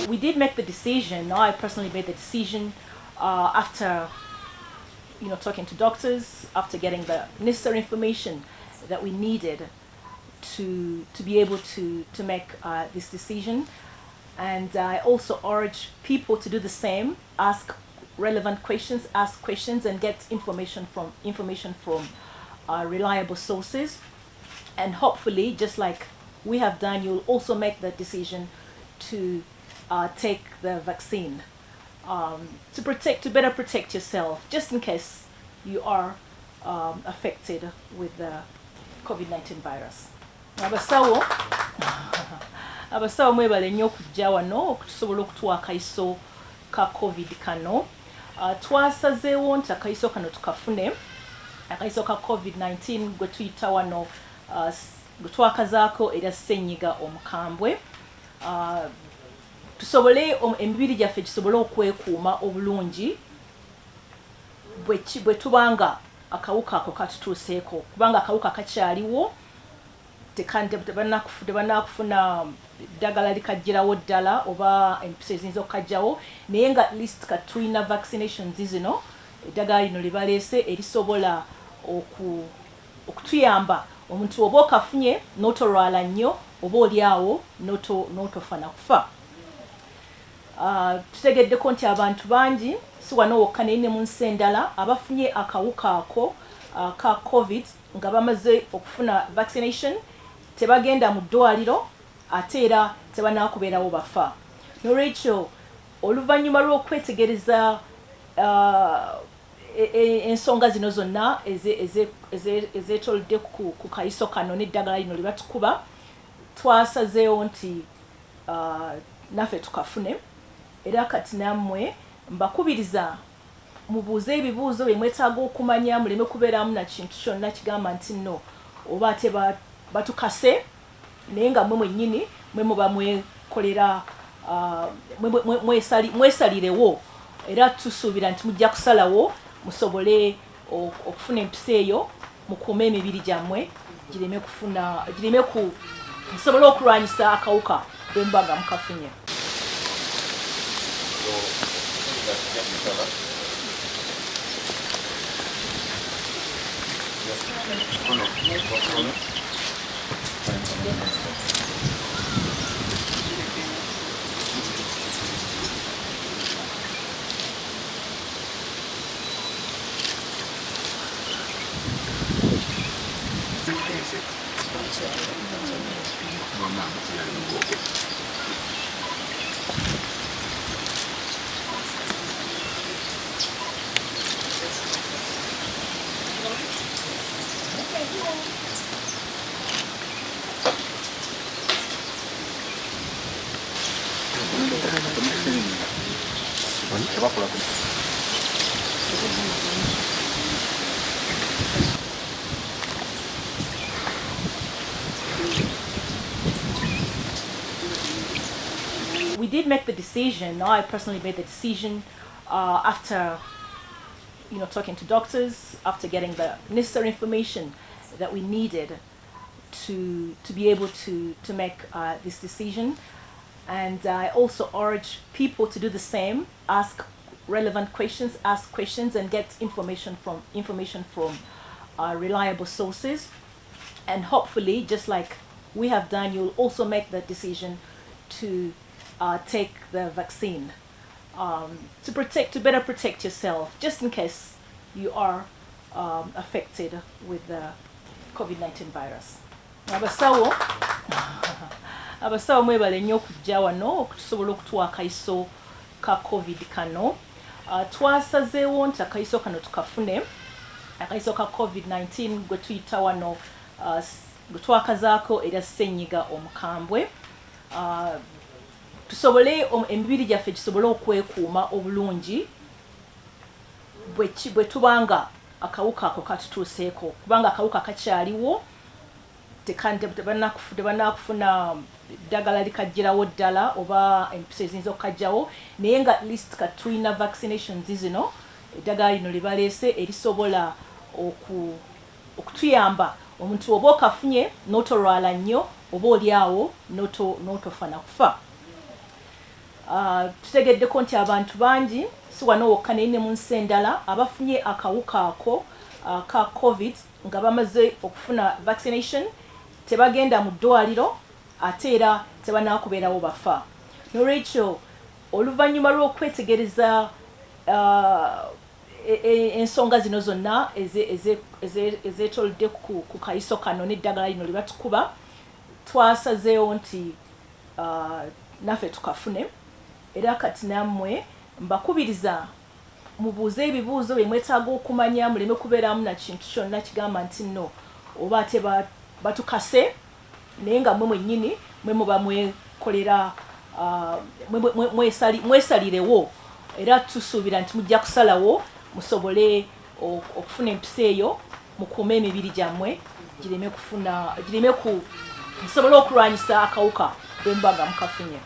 We did make the decision. I personally made the decision after, talking to doctors, after getting the necessary information that we needed to be able to make this decision. And I also urge people to do the same, ask relevant questions, and get information from reliable sources. And hopefully, just like we have done, you'll also make the decision to take the vaccine to better protect yourself, just in case you are affected with the COVID-19 virus. Abasawo mwebale nnyo okujja wano okutusobola okutuwa akayiso ka COVID kano. Twasazeewo nti akayiso kano tukafune, akayiso ka COVID-19 gwe tuyita wano gwe twakazaako era ssenyiga omukambwe. Tusobole emibiri gyaffe gisobole okwekuuma obulungi bwe tubanga akawuka ako katutuuseeko, kubanga akawuka kakyaliwo, tebannakufuna ddagala likajjirawo ddala oba empisa eziyinza okukajjawo, naye nga at least katulina vaccinations zino, eddagala lino libaleese erisobola okutuyamba omuntu oba okafunye n'otolwala nnyo oba oliawo n'otofa na kufa. Tutegeddeko nti abantu bangi si wano wokka naye ne mu nsi endala abafunye akawuka ako ka COVID nga bamaze okufuna vaccination tebagenda mu ddwaliro ate era tebanakubeerawo bafa. N'olwekyo oluvannyuma lw'okwetegereza ensonga zino zonna ezeetolodde ku kayiso kano n'eddagala lino lye batukuba, twasazeewo nti naffe tukafune. Era kati nammwe mbakubiriza mubuuze ebibuuzo bye mwetaaga okumanya, muleme kubeeramu na kintu kyonna kigamba nti nno oba ate batukase, naye nga mmwe mwennyini mwe muba mwekolera mwesalirewo, era tusuubira nti mujja kusalawo musobole okufuna empisa eyo, mukuume emibiri gyammwe musobole okulwanyisa akawuka bwe muba nga mukafunye. We did make the decision. I personally made the decision after, talking to doctors, after getting the necessary information that we needed to be able to make this decision. And I also urge people to do the same, ask relevant questions, and get information from reliable sources. And hopefully, just like we have done, you'll also make the decision to take the vaccine to better protect yourself, just in case you are affected with the COVID-19 virus. Abasawo mwebale nnyo okujja wano okutusobola okutuwa akaiso ka COVID kano. Twasazeewo nti akaiso kano tukafune, akaiso ka COVID-19 gwe tuyita wano gwe twakazaako era ssenyiga omukambwe. Tusobole emibiri gyaffe gisobole okwekuuma obulungi bwe tubanga akawuka ako katutuuseeko, kubanga akawuka kakyaliwo tebanakufuna ddagala likajjirawo ddala oba empisa eziyinza okukajjawo, naye nga at least katulina vaccinations zino eddagala lino libaleese erisobola okutuyamba omuntu oba okafunye n'otolwala nnyo oba oliawo n'otofa na kufa. Tutegeddeko nti abantu bangi si wano wokka naye ne mu nsi endala abafunye akawuka ako ka COVID nga bamaze okufuna vaccination tebagenda mu ddwaliro ate era tebanakubeerawo bafa. N'olwekyo oluvannyuma lw'okwetegereza ensonga zino zonna ezeetolodde ku kayiso kano n'eddagala lino lye batukuba, twasazeewo nti naffe tukafune. Era kati nammwe mbakubiriza mubuuze ebibuuzo bye mwetaaga okumanya, muleme kubeeramu na kintu kyonna kigamba nti nno oba ate batukase, naye nga mmwe mwennyini mwe muba mwekolera mwesalirewo, era tusuubira nti mujja kusalawo musobole okufuna empisa eyo, mukuume emibiri gyammwe gisobole okulwanyisa akawuka bwe muba nga mukafunye.